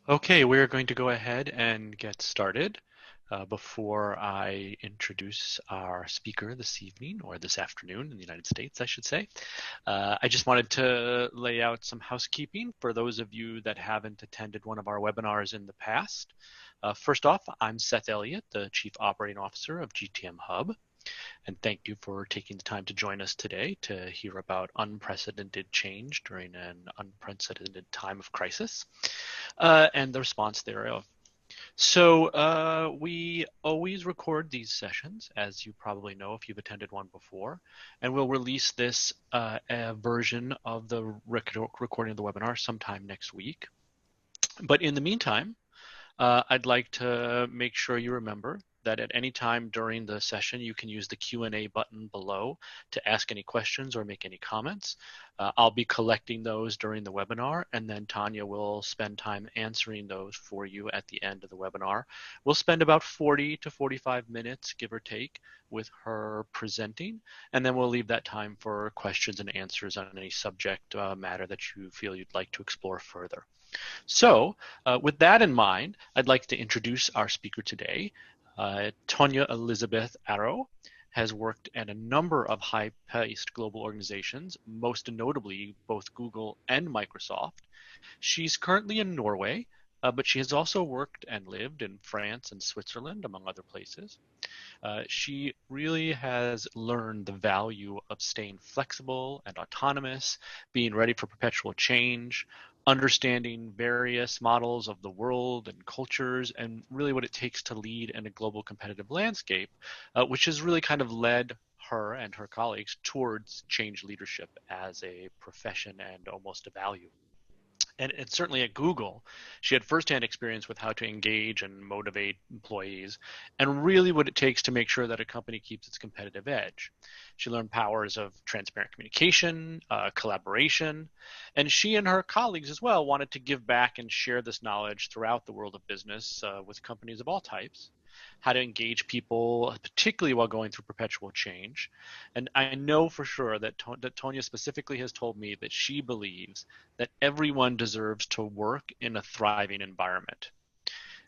Okay, we're going to go ahead and get started. Before I introduce our speaker this evening, or this afternoon in the United States, I should say, I just wanted to lay out some housekeeping for those of you that haven't attended one of our webinars in the past. First off, I'm Seth Elliott, the Chief Operating Officer of GTM Hub. And thank you for taking the time to join us today to hear about unprecedented change during an unprecedented time of crisis and the response thereof. So we always record these sessions, as you probably know if you've attended one before, and we'll release this version of the recording of the webinar sometime next week. But in the meantime, I'd like to make sure you remember that at any time during the session, you can use the Q&A button below to ask any questions or make any comments. I'll be collecting those during the webinar, and then Tonje will spend time answering those for you at the end of the webinar. We'll spend about 40 to 45 minutes, give or take, with her presenting, and then we'll leave that time for questions and answers on any subject matter that you feel you'd like to explore further. So with that in mind, I'd like to introduce our speaker today. Tonje Elisabeth has worked at a number of high-paced global organizations, most notably both Google and Microsoft. She's currently in Norway, but she has also worked and lived in France and Switzerland, among other places. She really has learned the value of staying flexible and autonomous, being ready for perpetual change, understanding various models of the world and cultures, and really what it takes to lead in a global competitive landscape, which has really kind of led her and her colleagues towards change leadership as a profession and almost a value. And certainly at Google, she had firsthand experience with how to engage and motivate employees and really what it takes to make sure that a company keeps its competitive edge. She learned powers of transparent communication, collaboration, and she and her colleagues as well wanted to give back and share this knowledge throughout the world of business with companies of all types, how to engage people, particularly while going through perpetual change. And I know for sure that Tonje specifically has told me that she believes that everyone deserves to work in a thriving environment.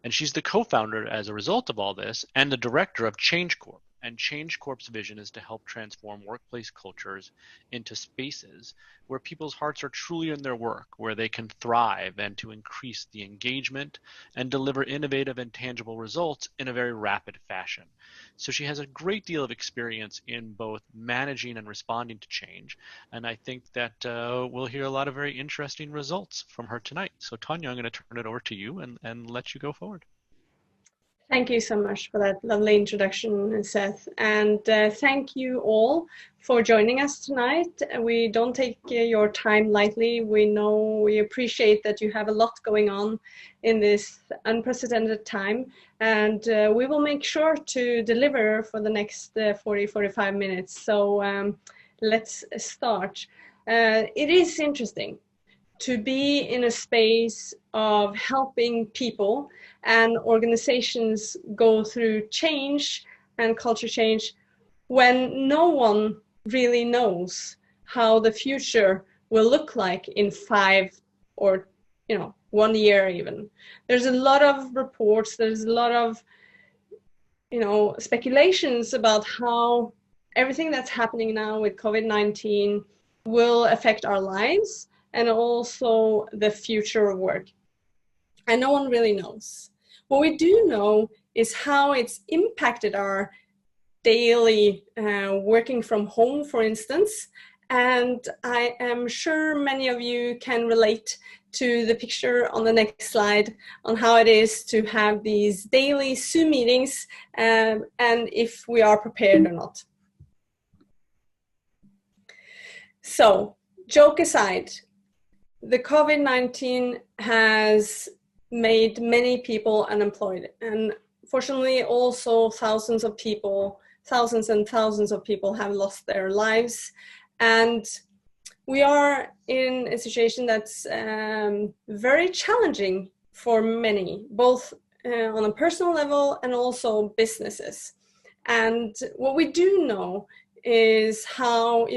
And she's the co-founder, as a result of all this, and the director of Change Corp. And Change Corp's vision is to help transform workplace cultures into spaces where people's hearts are truly in their work, where they can thrive, and to increase the engagement and deliver innovative and tangible results in a very rapid fashion. So she has a great deal of experience in both managing and responding to change. And I think that we'll hear a lot of very interesting results from her tonight. So Tonje, I'm going to turn it over to you and let you go forward. Thank you so much for that lovely introduction, Seth. And thank you all for joining us tonight. We don't take your time lightly. We appreciate that you have a lot going on in this unprecedented time. And we will make sure to deliver for the next 45 minutes. So let's start. It is interesting to be in a space of helping people and organizations go through change and culture change when no one really knows how the future will look like in 5 or 1 year even. There's a lot of reports, there's a lot of speculations about how everything that's happening now with COVID-19 will affect our lives and also the future of work. And no one really knows. What we do know is how it's impacted our daily working from home, for instance. And I am sure many of you can relate to the picture on the next slide on how it is to have these daily Zoom meetings and if we are prepared or not. So, joke aside, the COVID-19 has made many people unemployed, and fortunately also thousands and thousands of people have lost their lives. And we are in a situation that's very challenging for many, both on a personal level and also businesses. And what we do know is how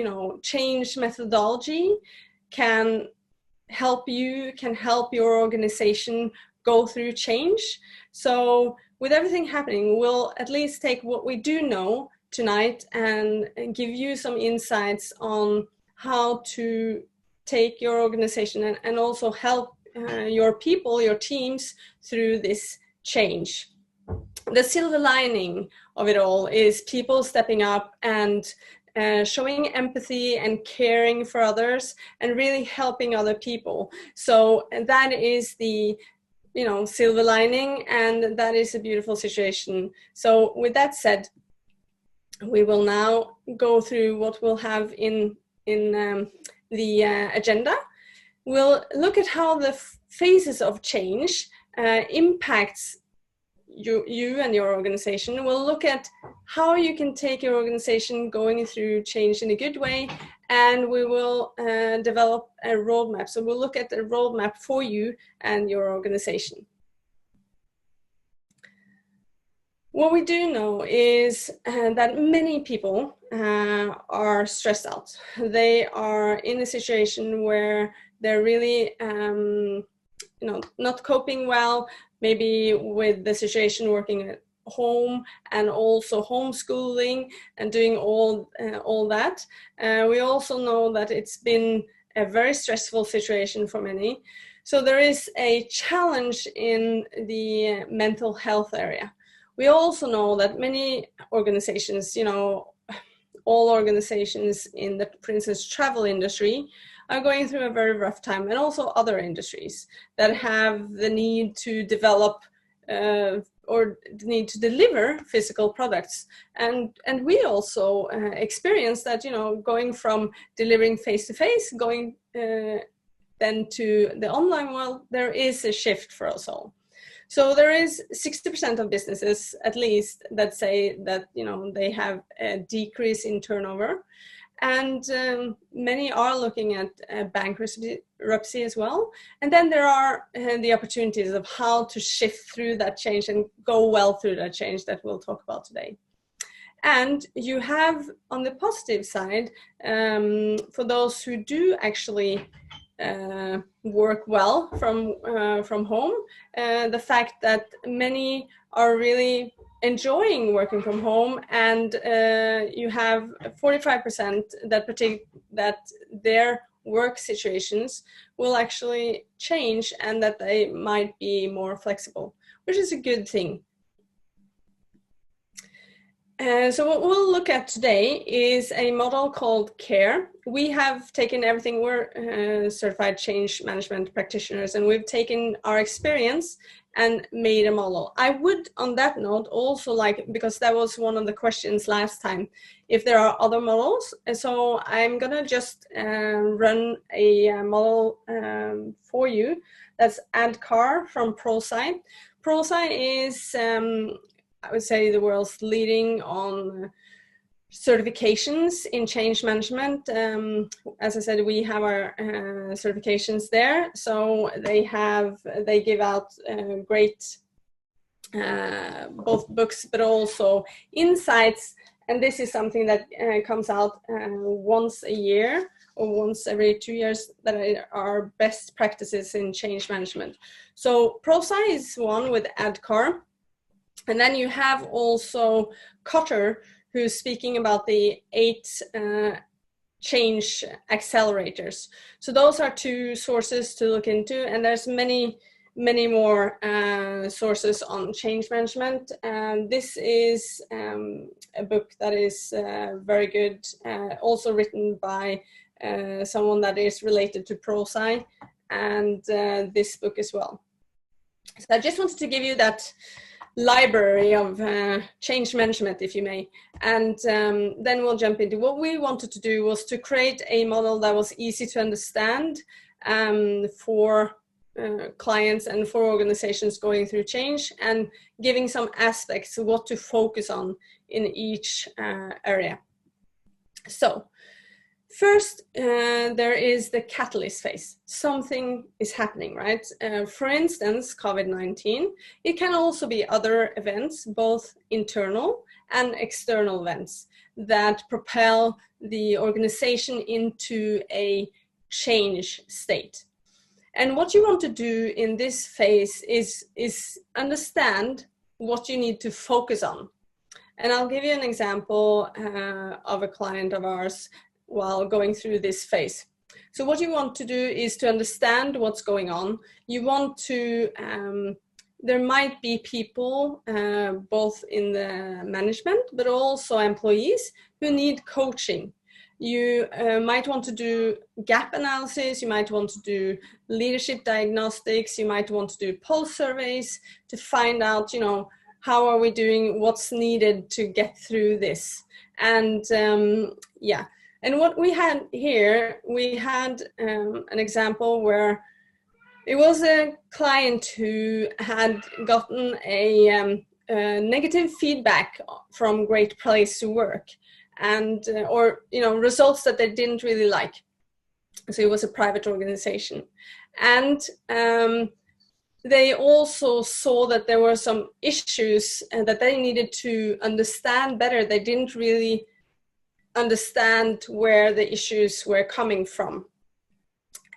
change methodology can help your organization go through change. So with everything happening, we'll at least take what we do know tonight and give you some insights on how to take your organization and also help your people, your teams through this change. The silver lining of it all is people stepping up and showing empathy and caring for others and really helping other people. So that is the silver lining, and that is a beautiful situation. So with that said, we will now go through what we'll have in the agenda. We'll look at how the phases of change impacts you and your organization. We'll look at how you can take your organization going through change in a good way, and we will develop a roadmap. So we'll look at a roadmap for you and your organization. What we do know is that many people are stressed out. They are in a situation where they're really not coping well, maybe with the situation working at home and also homeschooling and doing all that. We also know that it's been a very stressful situation for many. So there is a challenge in the mental health area. We also know that many organizations, all organizations in the, for instance, travel industry are going through a very rough time, and also other industries that have the need to develop or the need to deliver physical products. And we also experience that, going from delivering face-to-face, going then to the online world, there is a shift for us all. So there is 60% of businesses, at least, that say that they have a decrease in turnover, and many are looking at bankruptcy as well. And then there are the opportunities of how to shift through that change and go well through that change that we'll talk about today. And you have, on the positive side, for those who do actually work well from home, the fact that many are really enjoying working from home, and you have 45% that their work situations will actually change and that they might be more flexible, which is a good thing. So what we'll look at today is a model called CARE. We have taken everything, we're certified change management practitioners, and we've taken our experience and made a model. I would, on that note, also like, because that was one of the questions last time, if there are other models. So I'm gonna just run a model for you. That's ADCAR from ProSci. ProSci is, I would say, the world's leading on certifications in change management. As I said, we have our certifications there. So they give out great both books, but also insights. And this is something that comes out once a year or once every 2 years, that are best practices in change management. So ProSci is one with ADCAR. And then you have also Cotter, who's speaking about the 8 change accelerators. So those are 2 sources to look into, and there's many more sources on change management. And this is a book that is very good, also written by someone that is related to ProSci, and this book as well. So I just wanted to give you that library of change management, if you may, and then we'll jump into what we wanted to do was to create a model that was easy to understand for clients and for organizations going through change, and giving some aspects of what to focus on in each area. So first, there is the catalyst phase. Something is happening, right? For instance, COVID-19. It can also be other events, both internal and external events, that propel the organization into a change state. And what you want to do in this phase is understand what you need to focus on. And I'll give you an example of a client of ours while going through this phase. So what you want to do is to understand what's going on. You want to, there might be people, both in the management, but also employees who need coaching. You might want to do gap analysis, you might want to do leadership diagnostics, you might want to do pulse surveys to find out, you know, how are we doing, what's needed to get through this. And yeah, and what we had here, we had an example where it was a client who had gotten a negative feedback from Great Place to Work, and or, you know, results that they didn't really like. So it was a private organization, and they also saw that there were some issues that they needed to understand better. They didn't really understand where the issues were coming from.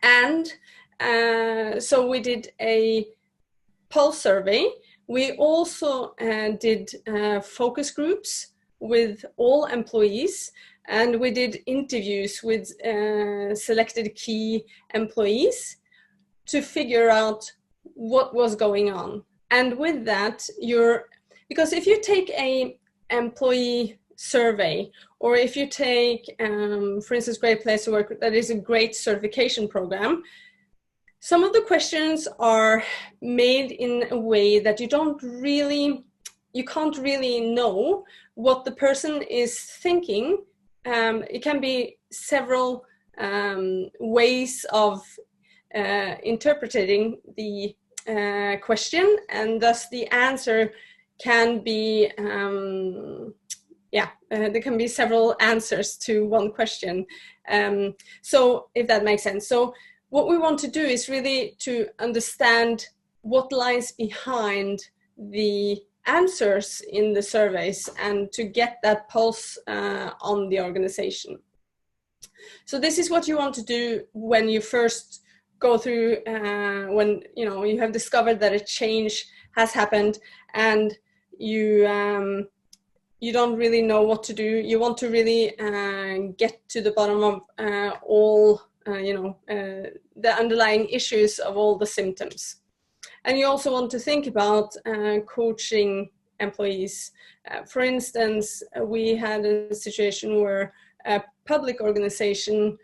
And so we did a pulse survey. We also did focus groups with all employees, and we did interviews with selected key employees to figure out what was going on. And with that, because if you take a employee survey, or if you take, for instance, Great Place to Work, that is a great certification program, some of the questions are made in a way that you can't really know what the person is thinking. It can be several ways of interpreting the question, and thus the answer can be, there can be several answers to one question. So if that makes sense. So what we want to do is really to understand what lies behind the answers in the surveys and to get that pulse on the organization. So this is what you want to do when you first go through, when you have discovered that a change has happened and you don't really know what to do. You want to really get to the bottom of all the underlying issues of all the symptoms. And you also want to think about coaching employees. For instance, we had a situation where a public organization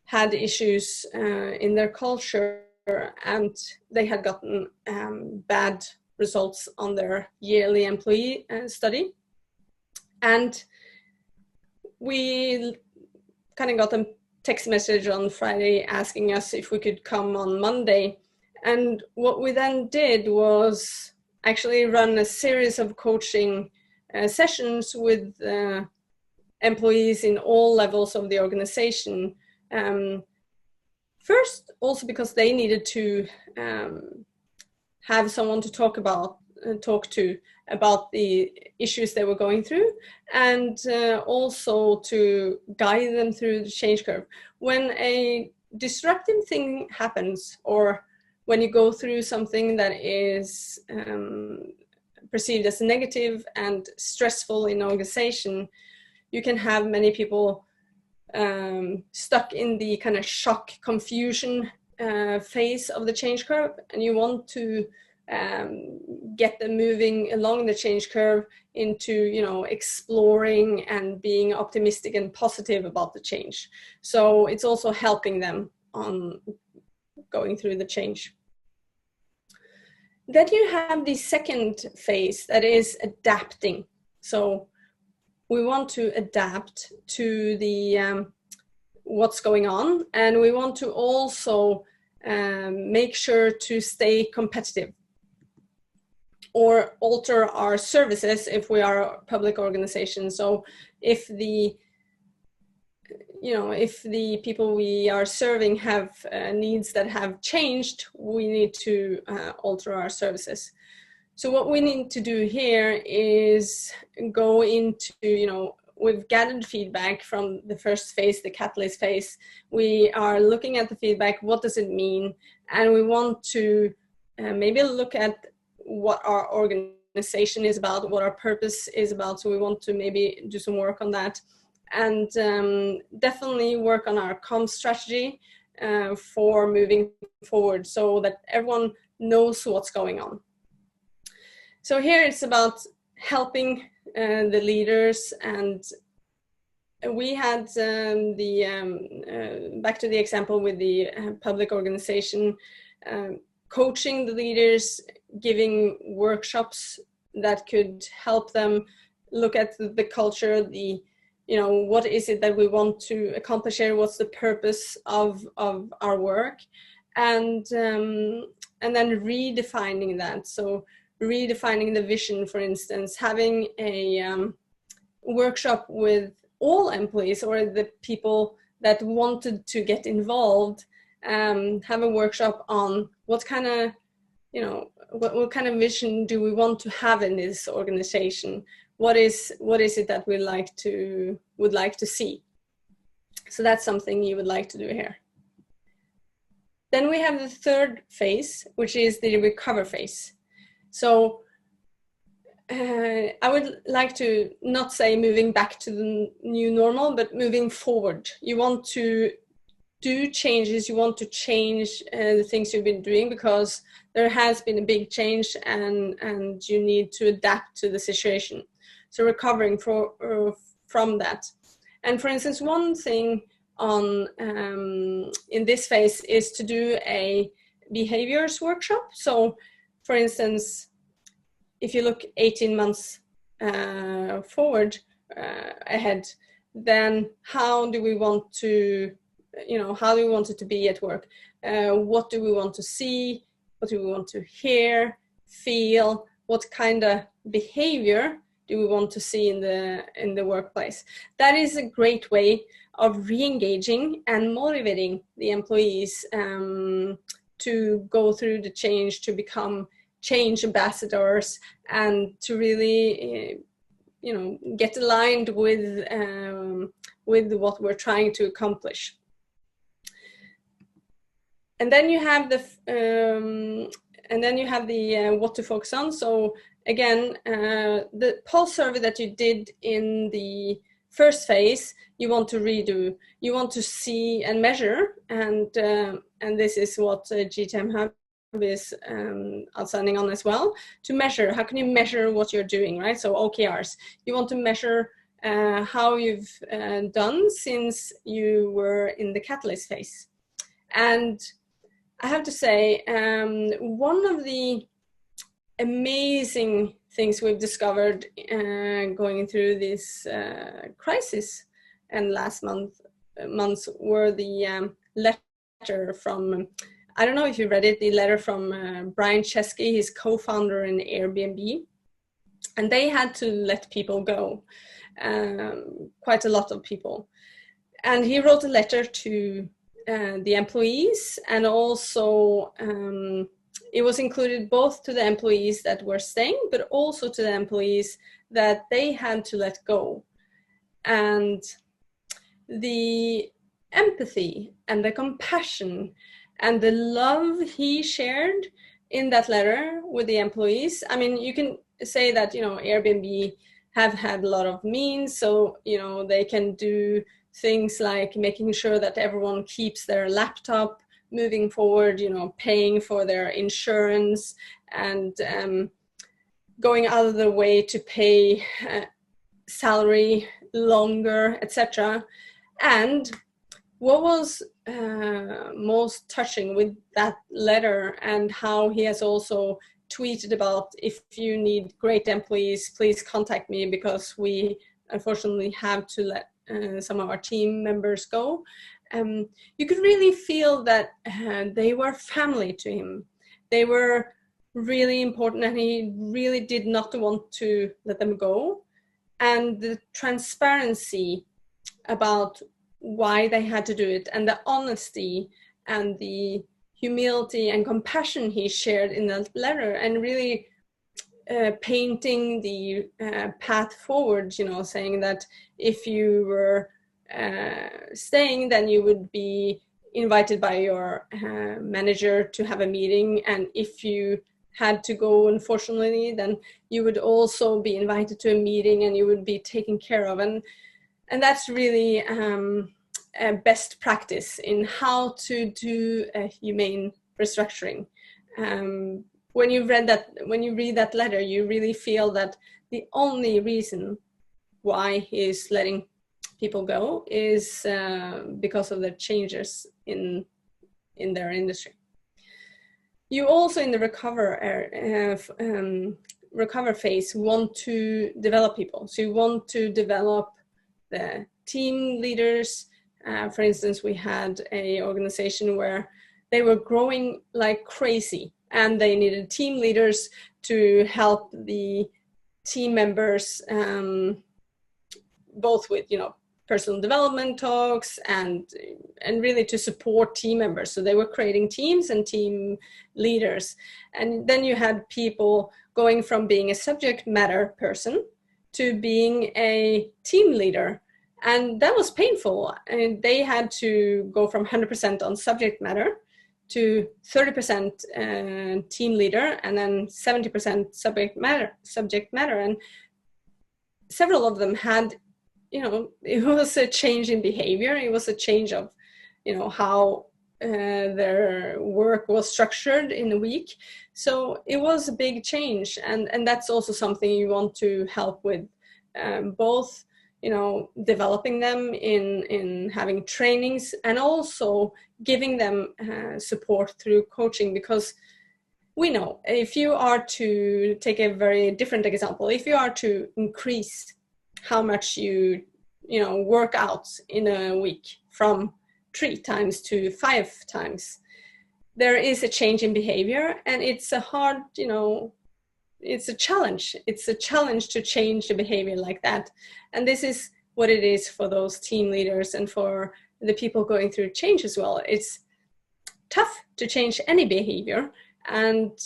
had issues in their culture, and they had gotten bad results on their yearly employee study. And we kind of got a text message on Friday asking us if we could come on Monday. And what we then did was actually run a series of coaching sessions with employees in all levels of the organization. First, also because they needed to have someone to talk to about the issues they were going through, and also to guide them through the change curve. When a disruptive thing happens, or when you go through something that is perceived as negative and stressful in an organization, you can have many people stuck in the kind of shock, confusion phase of the change curve, and you want to get them moving along the change curve into, exploring and being optimistic and positive about the change. So it's also helping them on going through the change. Then you have the second phase, that is adapting. So we want to adapt to the what's going on, and we want to also make sure to stay competitive or alter our services if we are a public organization. So if the people we are serving have needs that have changed, we need to alter our services. So what we need to do here is go into, we've gathered feedback from the first phase, the catalyst phase. We are looking at the feedback, what does it mean? And we want to maybe look at what our organization is about, what our purpose is about. So we want to maybe do some work on that, and definitely work on our comm strategy for moving forward, so that everyone knows what's going on. So here it's about helping the leaders, and we had back to the example with the public organization, coaching the leaders, giving workshops that could help them look at the culture, what is it that we want to accomplish here, what's the purpose of our work, and then redefining that. So redefining the vision, for instance, having a workshop with all employees or the people that wanted to get involved, have a workshop on what kind of what kind of vision do we want to have in this organization. What is it that we would like to see? So that's something you would like to do here. Then we have the third phase, which is the recover phase. So I would like to not say moving back to the new normal, but moving forward. You want to do changes, you want to change the things you've been doing, because there has been a big change and you need to adapt to the situation. So recovering from that. And for instance, one thing on in this phase is to do a behaviors workshop. So for instance, if you look 18 months forward ahead, then how do we want to, how do we want it to be at work? What do we want to see? What do we want to hear, feel? What kind of behavior do we want to see in the workplace? That is a great way of re-engaging and motivating the employees to go through the change, to become change ambassadors, and to really get aligned with what we're trying to accomplish. And then you have the what to focus on. So again, the pulse survey that you did in the first phase, you want to redo. You want to see and measure, and this is what GTM Hub is outstanding on as well, to measure. How can you measure what you're doing, right? So OKRs. You want to measure how you've done since you were in the catalyst phase. And I have to say, one of the amazing things we've discovered going through this crisis and last months were the letter from, I don't know if you read it, the letter from Brian Chesky, his co-founder in Airbnb. And they had to let people go, quite a lot of people. And he wrote a letter to the employees, and also it was included both to the employees that were staying, but also to the employees that they had to let go. And the empathy and the compassion and the love he shared in that letter with the employees. I mean, you can say that, Airbnb have had a lot of means, so, they can do things like making sure that everyone keeps their laptop moving forward, paying for their insurance, and going out of their way to pay salary longer, etc. And what was most touching with that letter, and how he has also tweeted about, if you need great employees, please contact me, because we unfortunately have to let some of our team members go. You could really feel that they were family to him. They were really important, and he really did not want to let them go. And the transparency about why they had to do it, and the honesty and the humility and compassion he shared in that letter, and really painting the path forward, you know, saying that if you were staying, then you would be invited by your manager to have a meeting, and if you had to go, unfortunately, then you would also be invited to a meeting and you would be taken care of. And that's really a best practice in how to do a humane restructuring. When you read that letter, you really feel that the only reason why he's letting people go is because of the changes in their industry. You also, in the recover phase, want to develop people. So you want to develop the team leaders. For instance, we had an organization where they were growing like crazy, and they needed team leaders to help the team members, both with, you know, personal development talks and really to support team members. So they were creating teams and team leaders. And then you had people going from being a subject matter person to being a team leader. And that was painful. And they had to go from 100% on subject matter to 30% team leader, and then 70% subject matter. And several of them had, you know, it was a change in behavior. It was a change of, you know, how their work was structured in a week. So it was a big change. And that's also something you want to help with, both, you know, developing them in having trainings, and also giving them support through coaching. Because we know, if you are to take a very different example, if you are to increase how much you know, work out in a week from 3 times to 5 times, there is a change in behavior, and it's a hard, you know, it's a challenge. It's a challenge to change the behavior like that. And this is what it is for those team leaders and for the people going through change as well. It's tough to change any behavior, and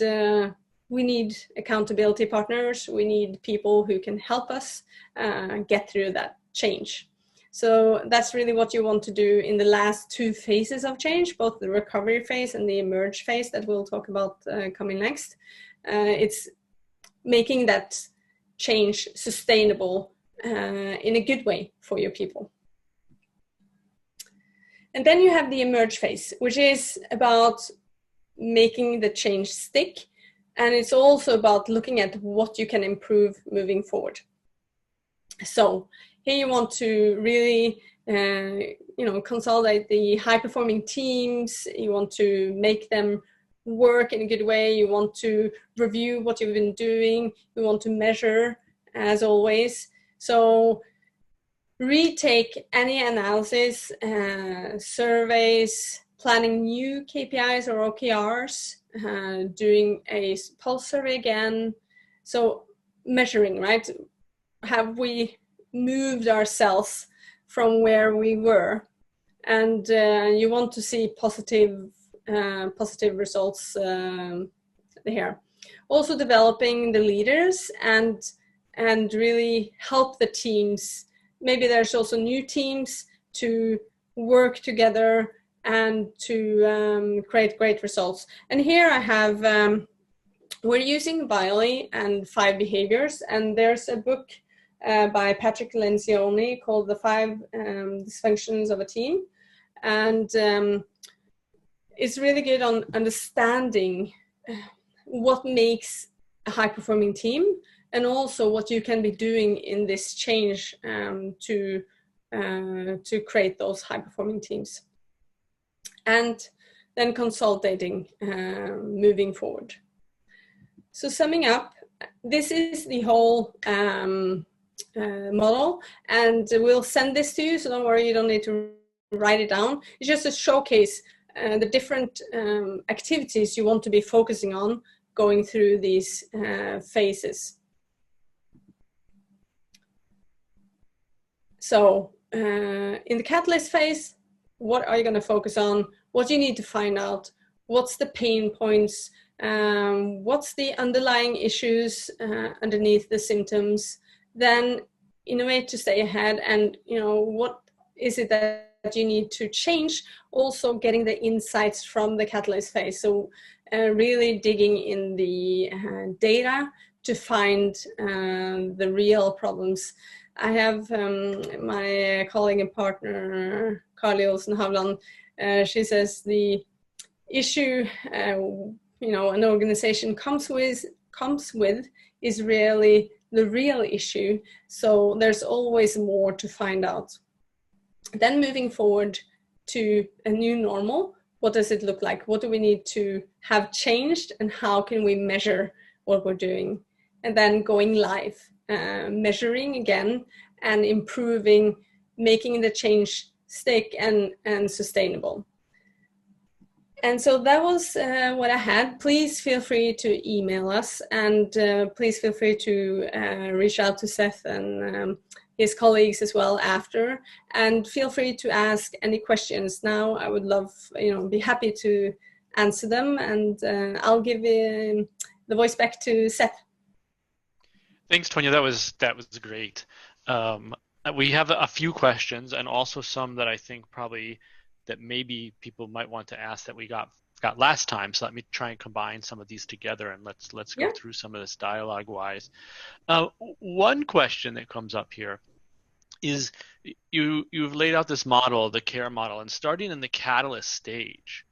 we need accountability partners. We need people who can help us get through that change. So that's really what you want to do in the last 2 phases of change, both the recovery phase and the emerge phase that we'll talk about coming next. It's making that change sustainable in a good way for your people. And then you have the emerge phase, which is about making the change stick. And it's also about looking at what you can improve moving forward. So here you want to really, you know, consolidate the high-performing teams. You want to make them work in a good way. You want to review what you've been doing. You want to measure, as always. So retake any analysis, surveys, planning new KPIs or OKRs, doing a pulse survey again. So measuring, right? Have we moved ourselves from where we were? And you want to see positive results here. Also developing the leaders and really help the teams. Maybe there's also new teams to work together and to create great results. And here I have, we're using Wiley and 5 behaviors, and there's a book by Patrick Lencioni called The 5 Dysfunctions of a Team. And it's really good on understanding what makes a high-performing team, and also what you can be doing in this change to create those high-performing teams. And then consolidating moving forward. So summing up, this is the whole model, and we'll send this to you, so don't worry, you don't need to write it down. It's just to showcase the different activities you want to be focusing on going through these phases. So in the catalyst phase, what are you going to focus on? What do you need to find out? What's the pain points? what's the underlying issues underneath the symptoms, then innovate to stay ahead, and what is it that you need to change, also getting the insights from the catalyst phase. So really digging in the data to find the real problems. I have my colleague and partner, Carly Olsen Havland, she says the issue an organization comes with is really the real issue. So there's always more to find out. Then moving forward to a new normal, what does it look like? What do we need to have changed, and how can we measure what we're doing? And then going live, measuring again and improving, making the change stick and sustainable. And so that was what I had. Please feel free to email us, and please feel free to reach out to Seth and his colleagues as well after. And feel free to ask any questions now. I would love, be happy to answer them. And I'll give the voice back to Seth. Thanks, Tonje. That was great. We have a few questions, and also some that I think probably that maybe people might want to ask that we got last time. So let me try and combine some of these together, and let's go through some of this dialogue-wise. One question that comes up here is you've laid out this model, the care model, and starting in the catalyst stage,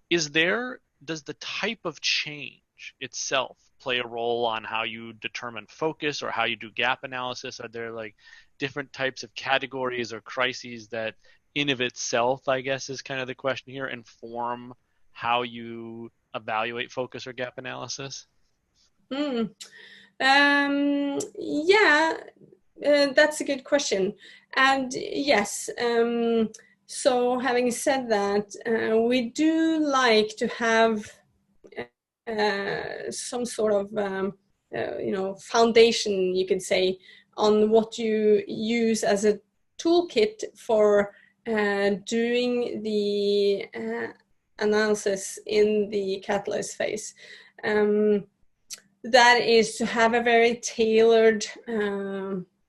does the type of change itself play a role on how you determine focus or how you do gap analysis? Are there like different types of categories or crises that in of itself, I guess, is kind of the question here, inform how you evaluate focus or gap analysis? That's a good question. And yes, so having said that, we do like to have some sort of foundation, you could say, on what you use as a toolkit for doing the analysis in the catalyst phase. That is to have a very tailored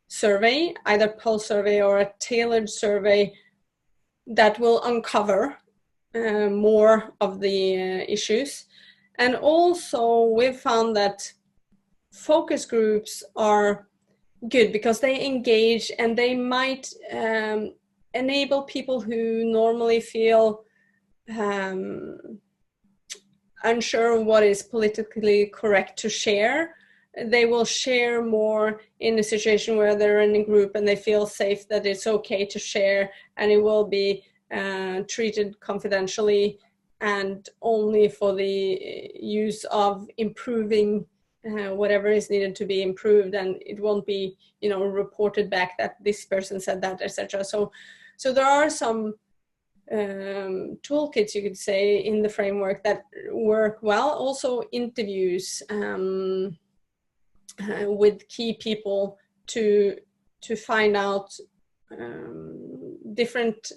survey, either pulse survey or a tailored survey that will uncover more of the issues. And also we've found that focus groups are good because they engage, and they might enable people who normally feel unsure what is politically correct to share. They will share more in a situation where they're in a group and they feel safe that it's okay to share, and it will be treated confidentially and only for the use of improving whatever is needed to be improved, and it won't be reported back that this person said that, etc. So there are some toolkits, you could say, in the framework that work well. Also interviews with key people to find out different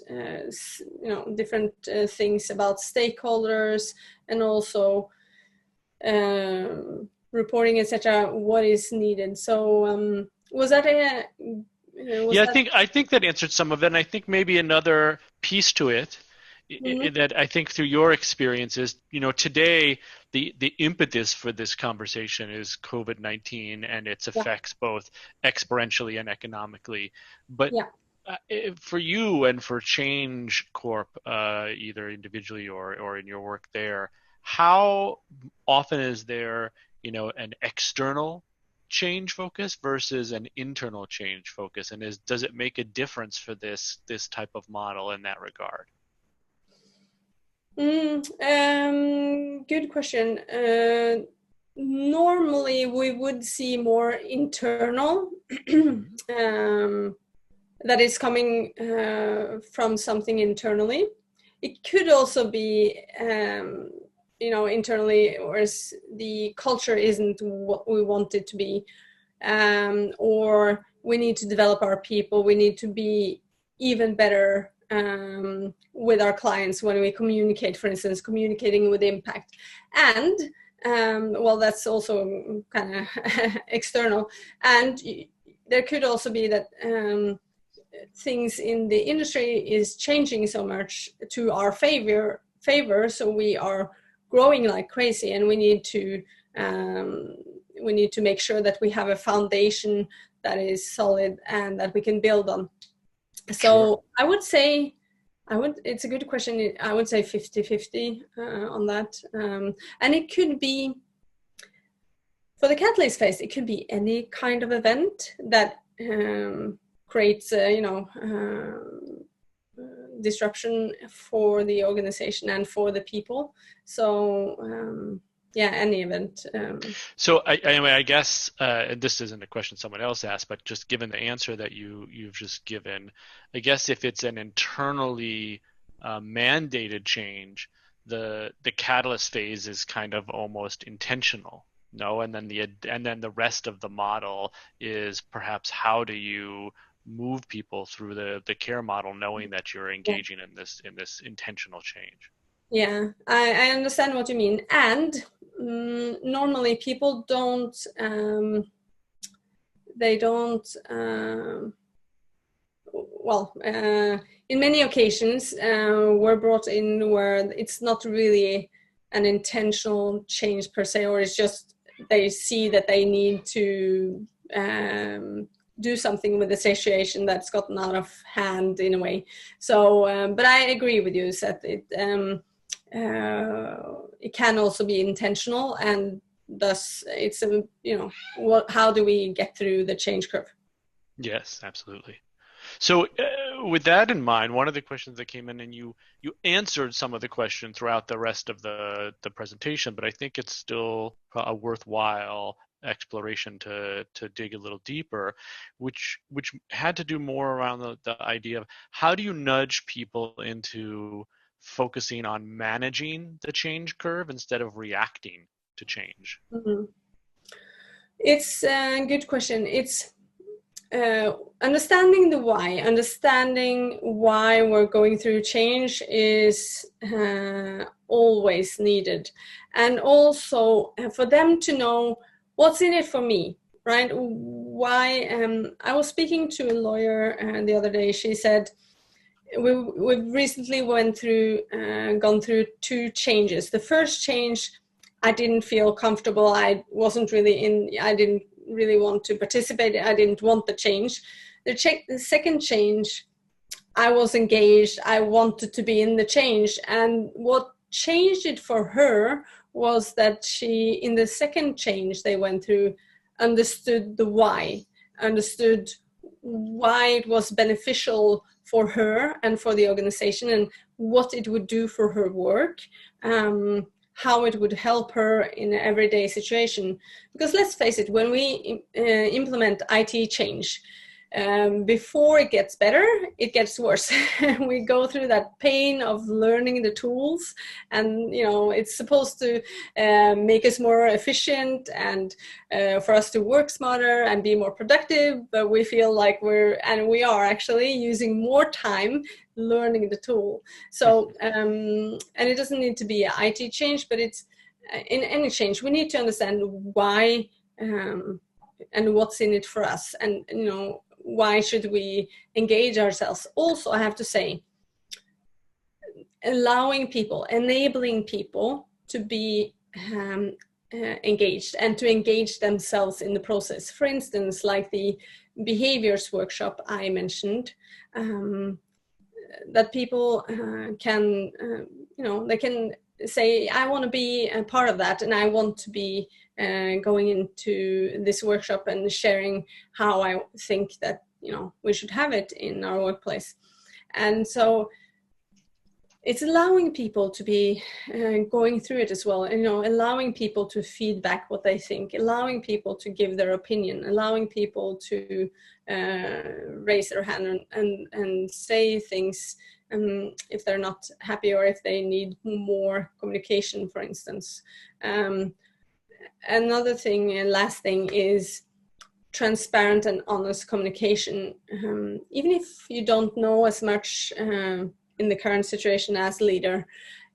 things about stakeholders, and also reporting, etc., what is needed. So was that a I think that answered some of it, and I think maybe another piece to it that I think through your experiences, today the impetus for this conversation is COVID-19 and its effects both experientially and economically. But for you and for Change Corp, either individually or in your work there, how often is there an external change focus versus an internal change focus, and does it make a difference for this type of model in that regard? Good question. Normally we would see more internal that is coming from something internally. It could also be internally, whereas the culture isn't what we want it to be, or we need to develop our people. We need to be even better with our clients when we communicate, for instance, communicating with impact. And well, that's also kind of external. And there could also be that things in the industry is changing so much to our favor, so we are growing like crazy, and we need to make sure that we have a foundation that is solid and that we can build on. So Sure. I would say, it's a good question. I would say 50-50 on that. And it could be, for the catalyst phase, it could be any kind of event that creates, disruption for the organization and for the people. So yeah, any event. So I guess this isn't a question someone else asked, but just given the answer that you've just given, I guess if it's an internally mandated change, the catalyst phase is kind of almost intentional, no? And then the rest of the model is perhaps how do you move people through the care model, knowing that you're engaging in this intentional change. Yeah, I understand what you mean. And normally people don't, in many occasions, we're brought in where it's not really an intentional change per se, or it's just they see that they need to do something with the situation that's gotten out of hand in a way. So, but I agree with you, Seth. It can also be intentional, and thus it's how do we get through the change curve? Yes, absolutely. So with that in mind, one of the questions that came in, and you answered some of the question throughout the rest of the presentation, but I think it's still a worthwhile exploration to dig a little deeper, which had to do more around the idea of how do you nudge people into focusing on managing the change curve instead of reacting to change? Mm-hmm. It's a good question. It's understanding why we're going through change is always needed. And also for them to know what's in it for me, right? Why? I was speaking to a lawyer the other day. She said, we've recently gone through 2 changes. The first change, I didn't feel comfortable. I didn't really want to participate. I didn't want the change. The second change, I was engaged. I wanted to be in the change. And what changed it for her was that she, in the second change they went through, understood the why, understood why it was beneficial for her and for the organization, and what it would do for her work, how it would help her in an everyday situation. Because let's face it, when we implement IT change, before it gets better, it gets worse. We go through that pain of learning the tools, and it's supposed to make us more efficient and for us to work smarter and be more productive, but we feel like we are actually using more time learning the tool. So and it doesn't need to be an IT change, but it's in any change we need to understand why and what's in it for us, and why should we engage ourselves. Also, I have to say, enabling people to be engaged and to engage themselves in the process. For instance, like the behaviors workshop I mentioned, that people can, they can say, I want to be a part of that, and I want to be going into this workshop and sharing how I think that we should have it in our workplace. And so it's allowing people to be going through it as well, and allowing people to feedback what they think, allowing people to give their opinion, allowing people to raise their hand and say things if they're not happy, or if they need more communication, for instance. Another thing, and last thing, is transparent and honest communication. Even if you don't know as much in the current situation as leader,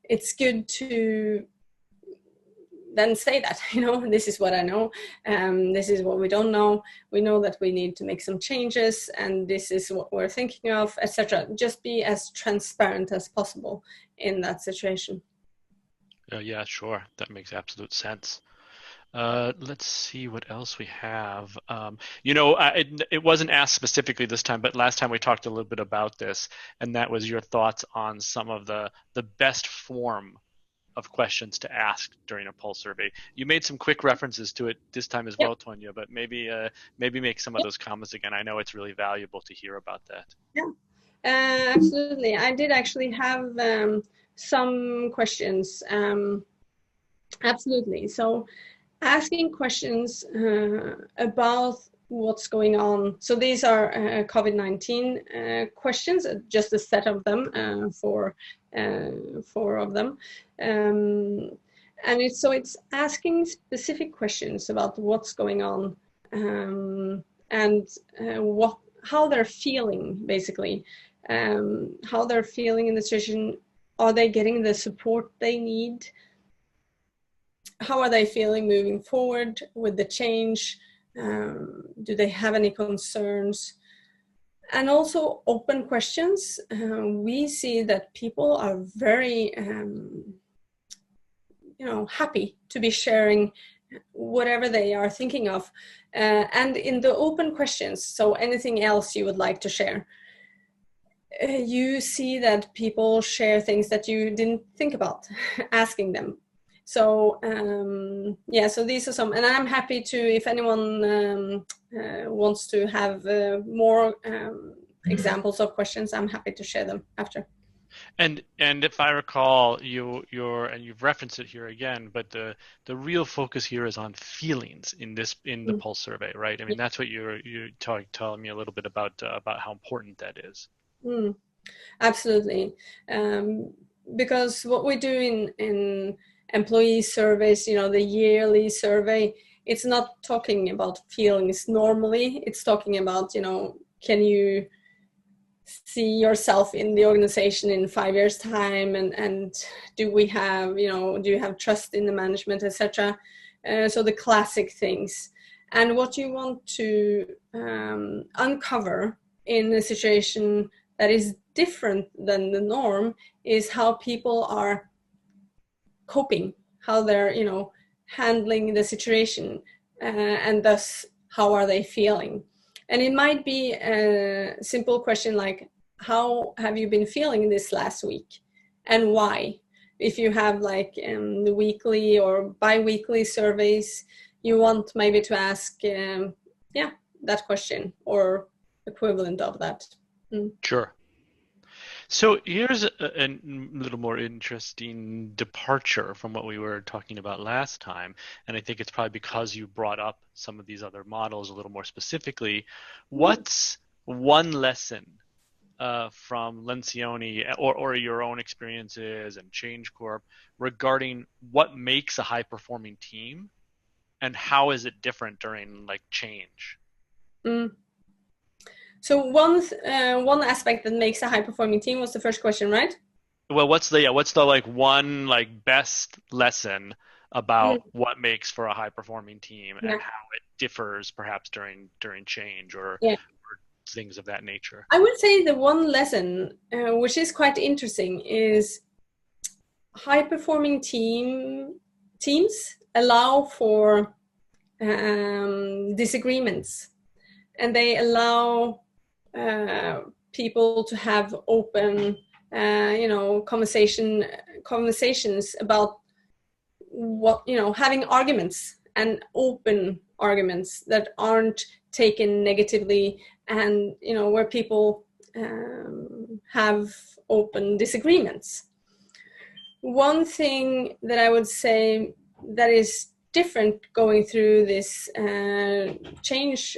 it's good to then say that, this is what I know, this is what we don't know, we know that we need to make some changes, and this is what we're thinking of, etc. Just be as transparent as possible in that situation. Yeah, sure. That makes absolute sense. Let's see what else we have. It wasn't asked specifically this time, but last time we talked a little bit about this, and that was your thoughts on some of the best form of questions to ask during a pulse survey. You made some quick references to it this time as well, Tonje, but maybe make some of those comments again. I know it's really valuable to hear about that. Yeah, absolutely. I did actually have some questions. Absolutely. So asking questions about what's going on. So these are COVID-19 questions, just a set of them, four of them. And it's asking specific questions about what's going on, and how they're feeling, basically, how they're feeling in the situation. Are they getting the support they need? How are they feeling moving forward with the change? Do they have any concerns? And also open questions. We see that people are very, happy to be sharing whatever they are thinking of. And in the open questions, so anything else you would like to share, you see that people share things that you didn't think about asking them. So so these are some, and I'm happy to, if anyone wants to have more examples of questions, I'm happy to share them after. And if I recall, you've referenced it here again, but the real focus here is on feelings in the pulse survey, right? I mean, that's what you're telling me a little bit about how important that is. Absolutely, because what we do in employee surveys, the yearly survey, it's not talking about feelings normally. It's talking about, can you see yourself in the organization in 5 years' time, and do you have trust in the management, etc. So the classic things. And what you want to uncover in a situation that is different than the norm is how people are coping, how they're handling the situation, and thus how are they feeling. And it might be a simple question like, how have you been feeling this last week, and why? If you have the weekly or bi-weekly surveys, you want maybe to ask that question or equivalent of that. Sure. So here's a little more interesting departure from what we were talking about last time, and I think it's probably because you brought up some of these other models a little more specifically. What's one lesson from Lencioni or your own experiences and Change Corp regarding what makes a high-performing team, and how is it different during change? So one aspect that makes a high-performing team was the first question, right? Well, what's the one best lesson about what makes for a high-performing team and how it differs perhaps during change or things of that nature? I would say the one lesson, which is quite interesting, is high-performing teams allow for disagreements, and they allow people to have open, conversations about what, having arguments, and open arguments that aren't taken negatively, and where people have open disagreements. One thing that I would say that is different going through this change,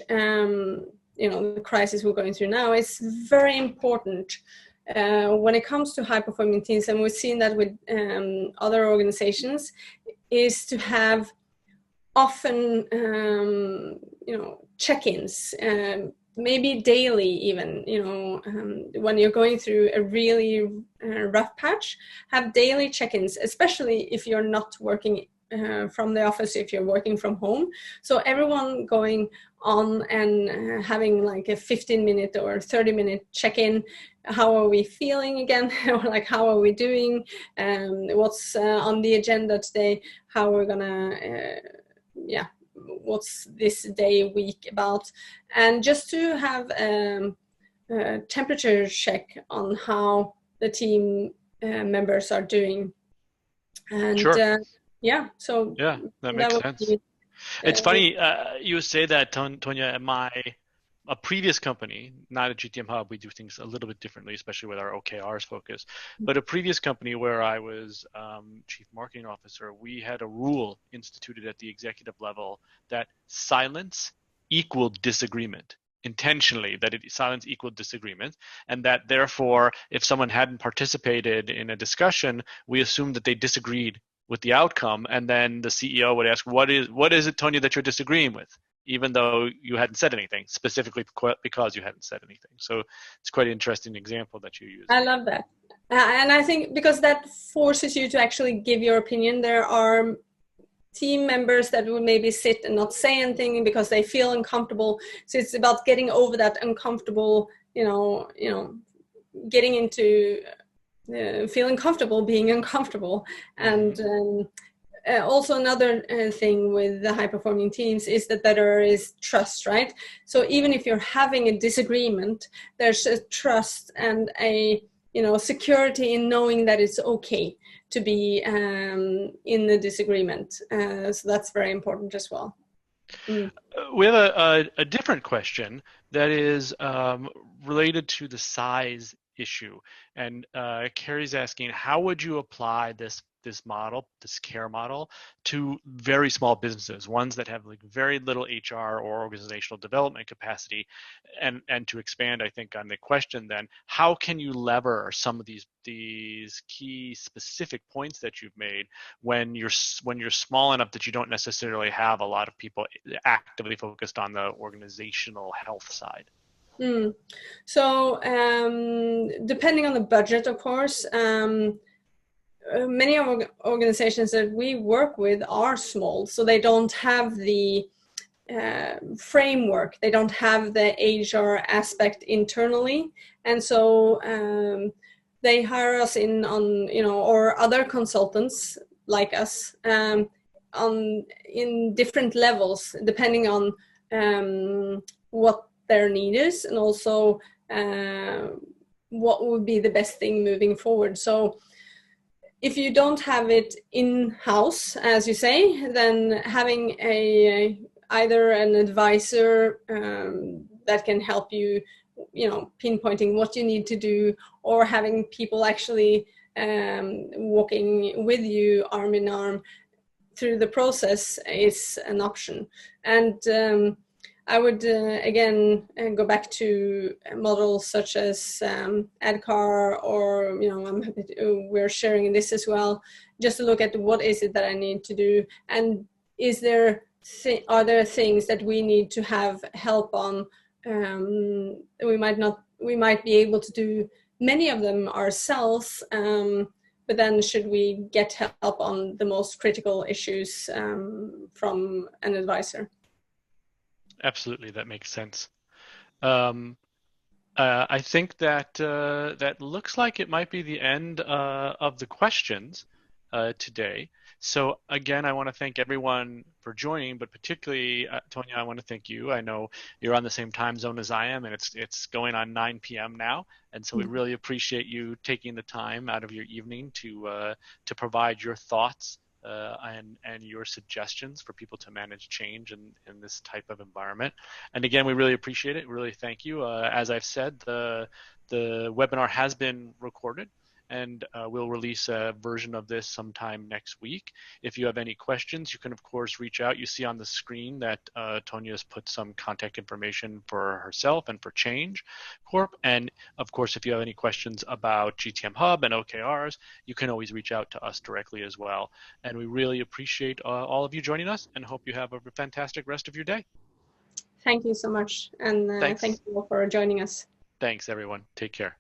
the crisis we're going through now, is very important when it comes to high-performing teams, and we've seen that with other organizations, is to have often, check-ins, maybe daily even, when you're going through a really rough patch, have daily check-ins, especially if you're not working from the office, if you're working from home. So everyone going on and having like a 15-minute or 30-minute check-in. How are we feeling again? Or like, how are we doing? What's on the agenda today? How are we gonna, what's this day, week about? And just to have a temperature check on how the team members are doing. And Sure. yeah, so Yeah, that that makes would sense. be It's funny you say that, Tonje. A previous company, not at GTM Hub, we do things a little bit differently, especially with our OKRs focus. But a previous company where I was chief marketing officer, we had a rule instituted at the executive level that silence equaled disagreement. Intentionally, that silence equaled disagreement, and that therefore, if someone hadn't participated in a discussion, we assumed that they disagreed with the outcome, and then the CEO would ask, what is it, Tonje, that you're disagreeing with, even though you hadn't said anything, specifically because you hadn't said anything. So it's quite an interesting example that you use. I love that. And I think because that forces you to actually give your opinion. There are team members that will maybe sit and not say anything because they feel uncomfortable. So it's about getting over that uncomfortable, getting into feeling comfortable being uncomfortable. And also another thing with the high performing teams is that there is trust, right? So even if you're having a disagreement, there's a trust and a security in knowing that it's okay to be in the disagreement. So that's very important as well. We have a different question that is related to the size issue, and Carrie's asking, how would you apply this model, this care model, to very small businesses, ones that have like very little HR or organizational development capacity? And to expand, I think, on the question, then, how can you lever some of these key specific points that you've made when you're small enough that you don't necessarily have a lot of people actively focused on the organizational health side? So depending on the budget, of course, many organizations that we work with are small, so they don't have the framework, they don't have the HR aspect internally, and so they hire us in on, or other consultants like us in different levels depending on what their need is, and also what would be the best thing moving forward. So if you don't have it in-house, as you say, then having either an advisor that can help you, pinpointing what you need to do, or having people actually walking with you arm in arm through the process is an option. And I would again go back to models such as ADCAR, or we're sharing this as well, just to look at what is it that I need to do, and are there things that we need to have help on. We might be able to do many of them ourselves, but then should we get help on the most critical issues from an advisor? Absolutely, that makes sense. I think that that looks like it might be the end of the questions today. So again, I want to thank everyone for joining, but particularly, Tonje, I want to thank you. I know you're on the same time zone as I am, and it's going on 9 p.m. now, and so we really appreciate you taking the time out of your evening to provide your thoughts and your suggestions for people to manage change in this type of environment. And again, we really appreciate it. Really thank you. As I've said, the webinar has been recorded, and we'll release a version of this sometime next week. If you have any questions, you can of course reach out. You see on the screen that Tonje has put some contact information for herself and for Change Corp. And of course, if you have any questions about GTM Hub and OKRs, you can always reach out to us directly as well. And we really appreciate all of you joining us, and hope you have a fantastic rest of your day. Thank you so much, and thank you all for joining us. Thanks, everyone. Take care.